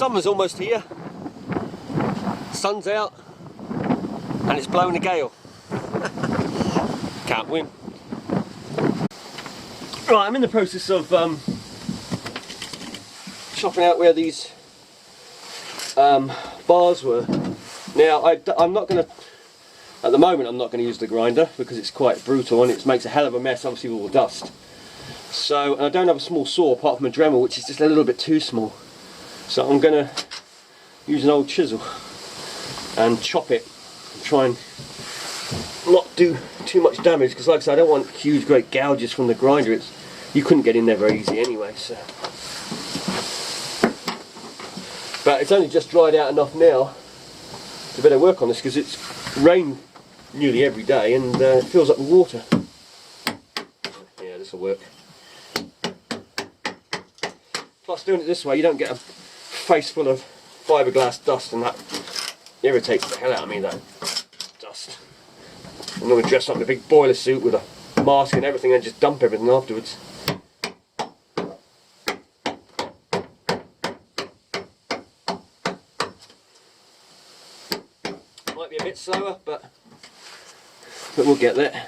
Summer's almost here, sun's out, and it's blowing a gale. Can't win. Right, I'm in the process of chopping out where these bars were. Now, I'm not going to, at the moment I'm not going to use the grinder because it's quite brutal and it makes a hell of a mess, obviously, with all the dust. So, and I don't have a small saw apart from a Dremel, which is just a little bit too small. So I'm going to use an old chisel and chop it and try and not do too much damage, because like I said, I don't want huge great gouges from the grinder. You couldn't get in there very easy anyway, so. But it's only just dried out enough now to better work on this, because it's rained nearly every day and it fills up with water. Yeah, this will work. Plus, doing it this way, you don't get a face full of fiberglass dust, and that irritates the hell out of me, that dust. I'm going to dress up in a big boiler suit with a mask and everything and just dump everything afterwards. Might be a bit slower, but we'll get there.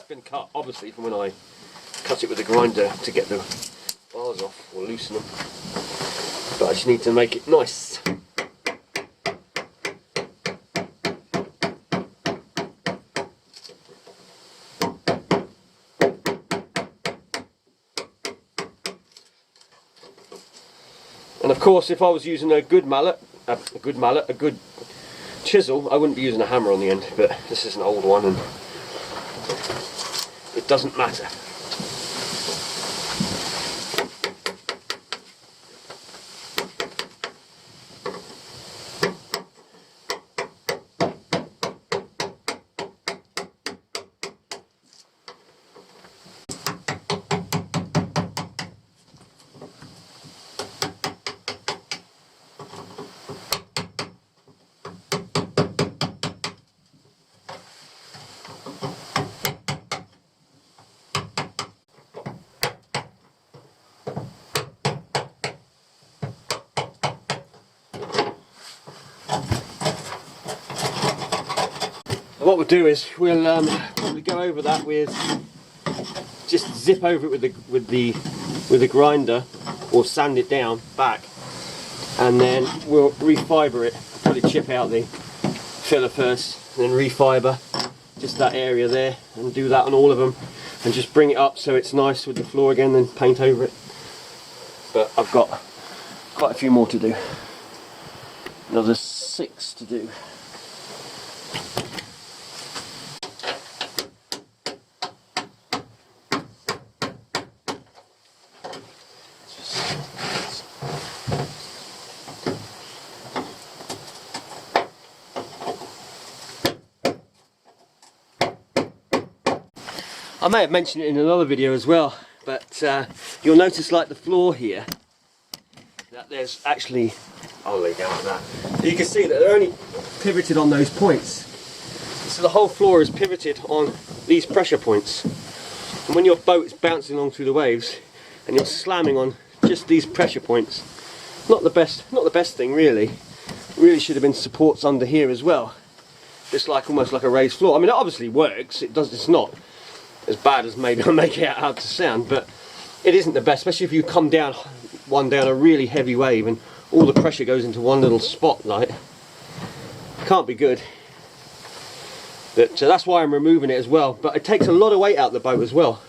Been cut obviously from when I cut it with the grinder to get the bars off or loosen them, but I just need to make it nice. And of course, if I was using a good mallet, a good chisel, I wouldn't be using a hammer on the end, but this is an old one and it doesn't matter. What we'll do is we'll probably go over that with, just zip over it with the grinder, or sand it down back, and then we'll refibre it. Probably chip out the filler first, and then refibre just that area there, and do that on all of them, and just bring it up so it's nice with the floor again, then paint over it. But I've got quite a few more to do. Another 6 to do. I may have mentioned it in another video as well, but you'll notice, like the floor here, that there's actually, I'll lay down like that. You can see that they're only pivoted on those points. So the whole floor is pivoted on these pressure points. And when your boat is bouncing along through the waves and you're slamming on just these pressure points, not the best thing really. Really should have been supports under here as well. Just like almost like a raised floor. I mean, it obviously works. It's not as bad as maybe I make it out to sound, but it isn't the best, especially if you come down a really heavy wave and all the pressure goes into one little spot. Like, can't be good. But that's why I'm removing it as well. But it takes a lot of weight out of the boat as well,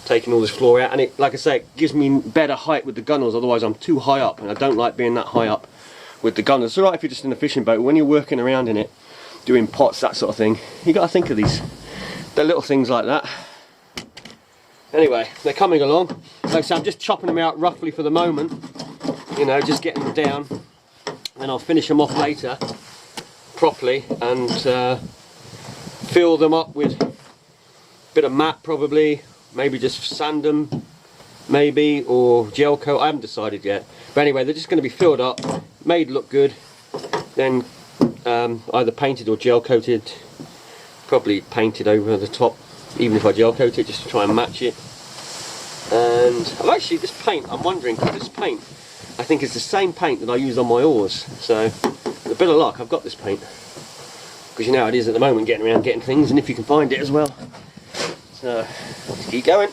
taking all this floor out, and it, like I say, it gives me better height with the gunnels. Otherwise I'm too high up, and I don't like being that high up with the gunnels. It's alright if you're just in a fishing boat, but when you're working around in it, doing pots, that sort of thing, you got to think of these. They're little things like that. Anyway, they're coming along. Like I say, I'm just chopping them out roughly for the moment. You know, just getting them down. And I'll finish them off later properly and fill them up with a bit of mat probably. Maybe just sand them, maybe, or gel coat. I haven't decided yet. But anyway, they're just going to be filled up, made look good, then either painted or gel coated, probably painted over the top, even if I gel coat it, just to try and match it. And I've actually, this paint, I'm wondering, because this paint I think is the same paint that I use on my oars, so with a bit of luck I've got this paint, because you know how it is at the moment, getting around getting things, and if you can find it as well. So let's keep going.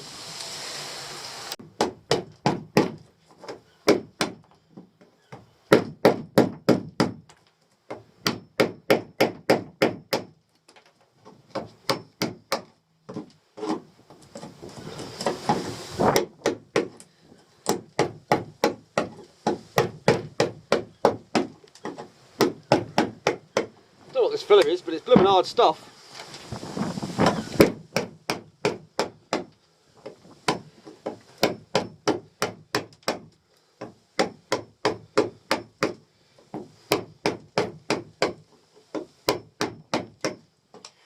Don't know what this filler is, but it's blooming hard stuff.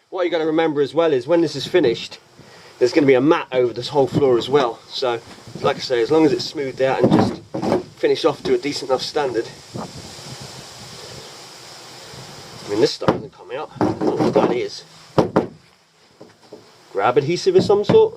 What you got to remember as well is when this is finished, there's going to be a mat over this whole floor as well. So, like I say, as long as it's smoothed out and just finished off to a decent enough standard. I mean, this stuff doesn't come out. I don't know what that is. Grab adhesive of some sort.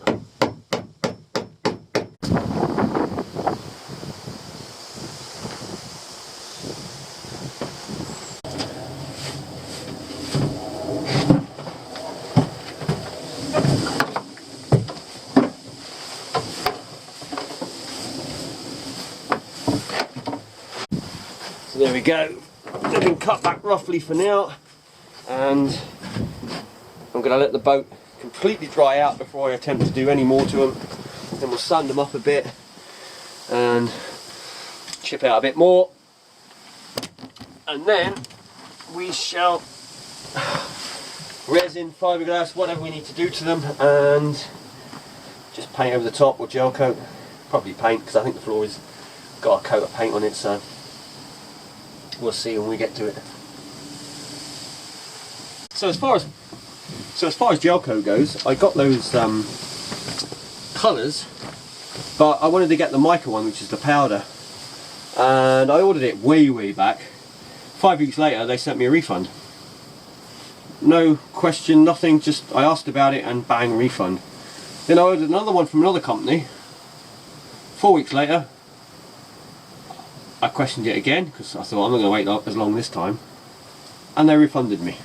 So there we go. They've been cut back roughly for now, and I'm going to let the boat completely dry out before I attempt to do any more to them. Then we'll sand them up a bit and chip out a bit more, and then we shall resin, fiberglass, whatever we need to do to them, and just paint over the top or gel coat. Probably paint, because I think the floor has got a coat of paint on it, so we'll see when we get to it. So as far as gel coat goes, I got those colours, but I wanted to get the mica one, which is the powder, and I ordered it way back. 5 weeks later they sent me a refund. No question, nothing, just I asked about it and bang, refund. Then I ordered another one from another company. 4 weeks later I questioned it again, because I thought I'm not going to wait as long this time, and they refunded me.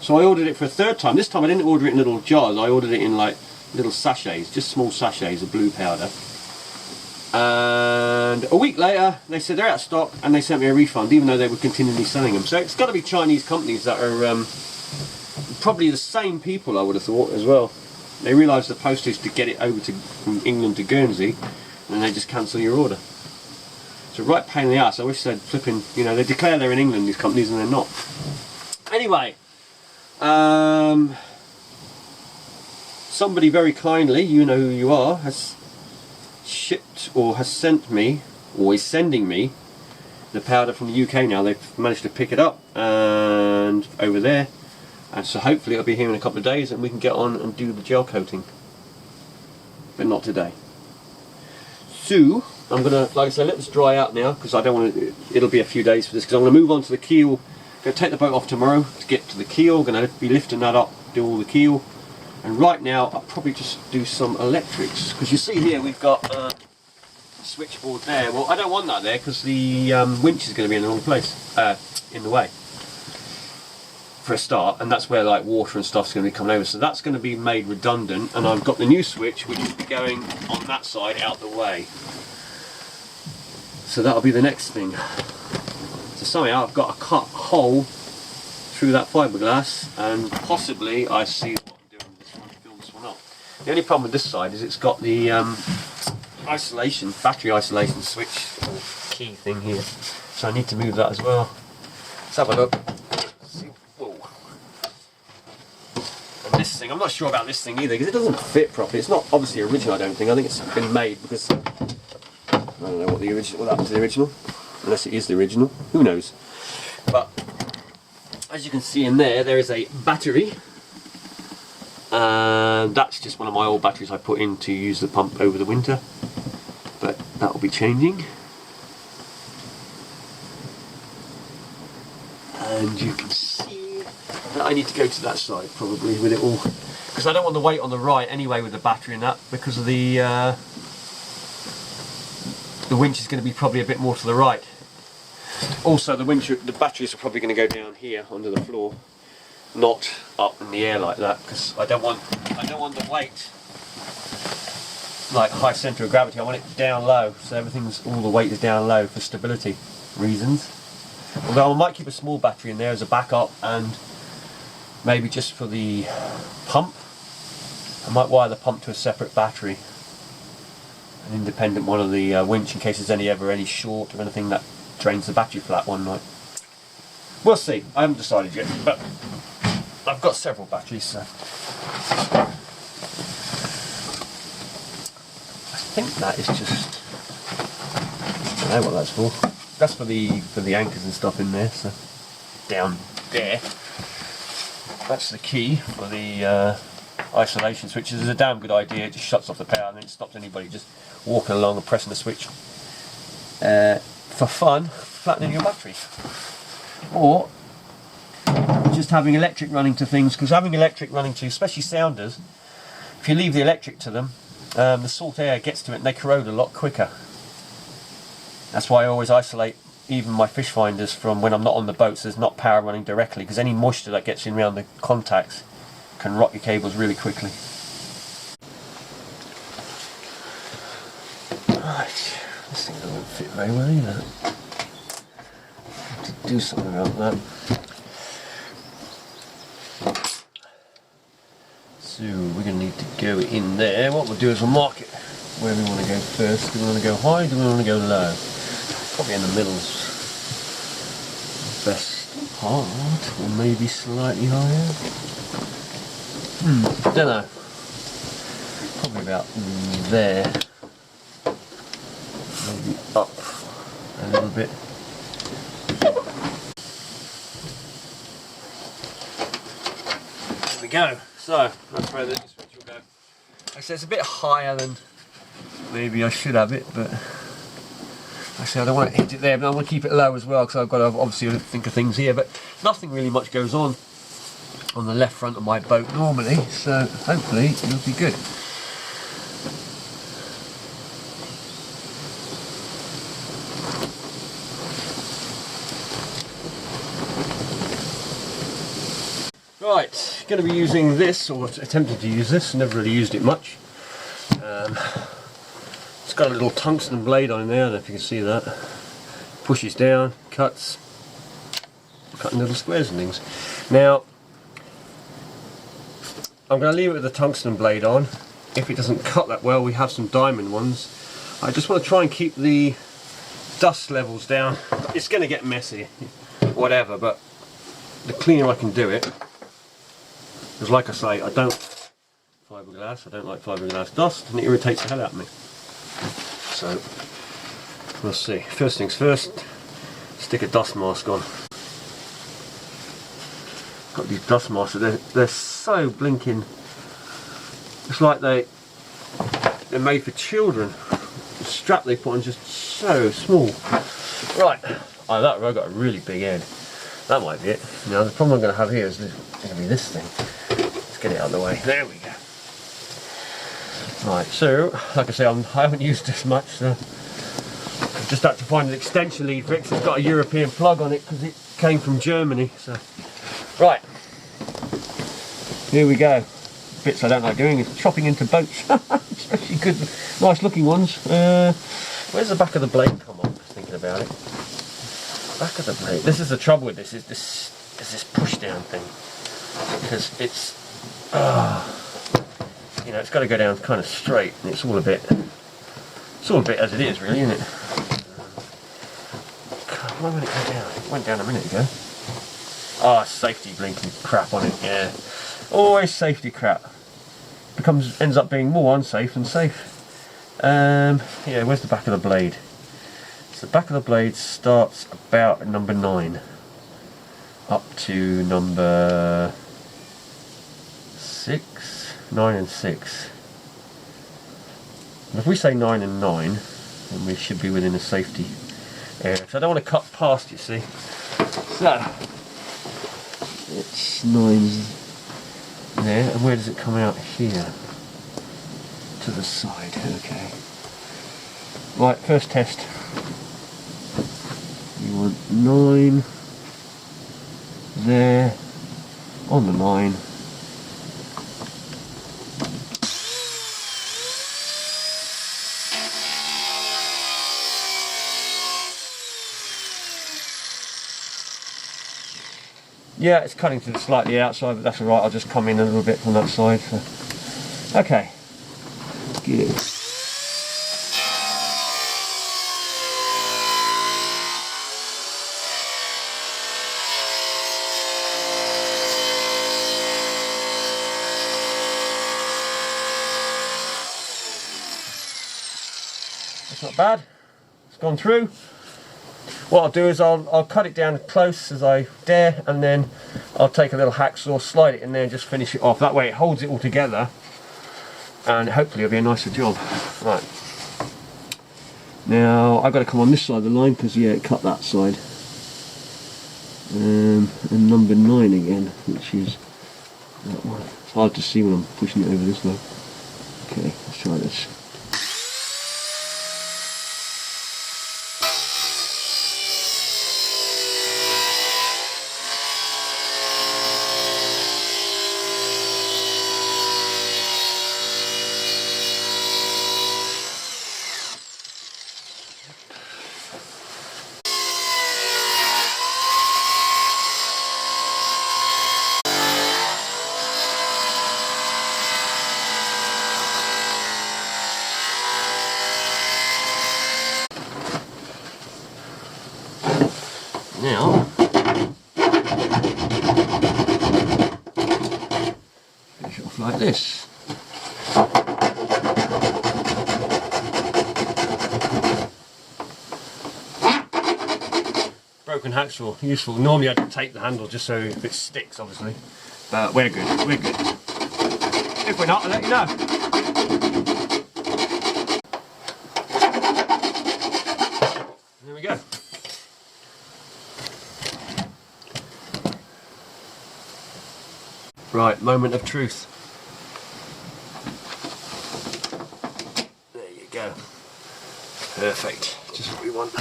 So I ordered it for a third time. This time I didn't order it in little jars, I ordered it in like little sachets, just small sachets of blue powder. And a week later they said they're out of stock, and they sent me a refund, even though they were continually selling them. So it's got to be Chinese companies that are probably the same people, I would have thought, as well. They realised the postage to get it over to from England to Guernsey, and then they just cancel your order. It's a right pain in the ass. I wish they'd flipping, you know, they declare they're in England, these companies, and they're not. Anyway, somebody very kindly, you know who you are, has shipped or has sent me, or is sending me, the powder from the UK now. They've managed to pick it up and over there, and so hopefully it'll be here in a couple of days and we can get on and do the gel coating, but not today. So I'm gonna, like I said, let this dry out now, because I don't want to, it'll be a few days for this, because I'm going to move on to the keel. I'm going to take the boat off tomorrow to get to the keel. I'm going to be lifting that up, do all the keel, and right now I'll probably just do some electrics, because you see here we've got a switchboard there. Well, I don't want that there, because the winch is going to be in the wrong place, in the way, for a start, and that's where like water and stuff's going to be coming over, so that's going to be made redundant, and I've got the new switch which will be going on that side out the way. So that'll be the next thing. So somehow I've got to cut a hole through that fiberglass, and possibly I see what I'm doing with this one to build this one up. The only problem with this side is it's got the isolation, battery isolation switch key thing here. So I need to move that as well. Let's have a look. See. Whoa. And this thing, I'm not sure about this thing either, because it doesn't fit properly. It's not obviously original, I don't think. I think it's been made because I don't know what happened to the original, unless it is the original, who knows. But as you can see in there, there is a battery, and that's just one of my old batteries I put in to use the pump over the winter, but that will be changing. And you can see that I need to go to that side probably with it all, because I don't want the weight on the right anyway with the battery and that, because of the winch is going to be probably a bit more to the right. Also the batteries are probably going to go down here onto the floor, not up in the air like that, because I don't want the weight like high centre of gravity. I want it down low, so all the weight is down low for stability reasons. Although I might keep a small battery in there as a backup, and maybe just for the pump I might wire the pump to a separate battery, an independent one of the winch, in case there's ever any short or anything that drains the battery flat one night. We'll see, I haven't decided yet, but I've got several batteries, so I think that is just, I don't know what that's for. That's for the anchors and stuff in there, so down there. That's the key for the isolation switch. Is a damn good idea. It just shuts off the power and then it stops anybody just walking along and pressing the switch for fun, flattening your battery. Or just having electric running to things, because having electric running to, especially sounders, if you leave the electric to them, the salt air gets to it and they corrode a lot quicker. That's why I always isolate even my fish finders from when I'm not on the boat, so there's not power running directly, because any moisture that gets in around the contacts can rot your cables really quickly. Right, this thing doesn't fit very well either. I have to do something about that. So we're going to need to go in there. What we'll do is we'll mark it where we want to go first. Do we want to go high, do we want to go low? Probably in the middle's best part, or maybe slightly higher. Don't know. Probably about there. Maybe up a little bit. There we go. So that's where the switch will go. Actually, it's a bit higher than maybe I should have it, but actually I don't want to hit it there, but I want to keep it low as well, because I've got to obviously think of things here, but nothing really much goes on the left front of my boat normally, so hopefully it'll be good. Right, going to be using this, or attempting to use this, never really used it much. It's got a little tungsten blade on there, I don't know if you can see that. Pushes down, cuts, cutting little squares and things. Now, I'm going to leave it with the tungsten blade on. If it doesn't cut that well, we have some diamond ones. I just want to try and keep the dust levels down. It's going to get messy, whatever, but the cleaner I can do it, because like I say, I don't like fiberglass dust, and it irritates the hell out of me. So, we'll see. First things first, stick a dust mask on. Got these dust masks, they're so blinking, it's like they're made for children. The strap they put on is just so small. Right, oh, that row got a really big head. That might be it. Now the problem I'm going to have here is going to be this thing. Let's get it out of the way. There we go. Right, so like I say, I haven't used this much, so I've just had to find an extension lead for it, because it's got a European plug on it because it came from Germany. So right, here we go. Bits I don't like doing is chopping into boats, especially good, nice looking ones. Where's the back of the blade come on? Thinking about it. Back of the blade. This is the trouble with this. Is this push down thing, because it's you know, it's got to go down kind of straight, and it's all a bit as it is, really, isn't it? Why won't it go down? It went down a minute ago. Ah, safety blinking crap on it. Yeah, always safety crap. Ends up being more unsafe than safe. Yeah, where's the back of the blade? So the back of the blade starts about at number 9 up to number 9 and 6. And if we say 9 and 9, then we should be within a safety area. So I don't want to cut past, you see. So it's 9 there, and where does it come out? Here. To the side, okay. Right, first test. You want 9 there, on the line. Yeah, it's cutting to the slightly outside, but that's alright, I'll just come in a little bit from that side. So. Okay, good. That's not bad, it's gone through. What I'll do is I'll cut it down as close as I dare, and then I'll take a little hacksaw, slide it in there and just finish it off. That way it holds it all together and hopefully it'll be a nicer job. Right. Now I've got to come on this side of the line because yeah, it cut that side. And number 9 again, which is that one. It's hard to see when I'm pushing it over this way. Okay, let's try this. Now, finish it off like this. Broken hacksaw, useful. Normally I'd tape the handle just so if it sticks, obviously. But we're good, we're good. If we're not, I'll let you know. There we go. Right, moment of truth. There you go. Perfect. Just what we want.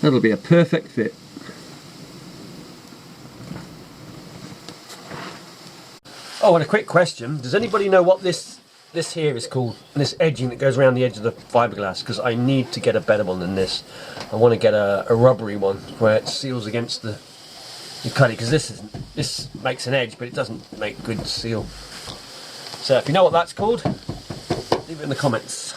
That'll be a perfect fit. Oh, and a quick question. Does anybody know what this here is called? This edging that goes around the edge of the fiberglass? Because I need to get a better one than this. I want to get a rubbery one where it seals against the cuddy, because this makes an edge but it doesn't make good seal. So if you know what that's called, leave it in the comments.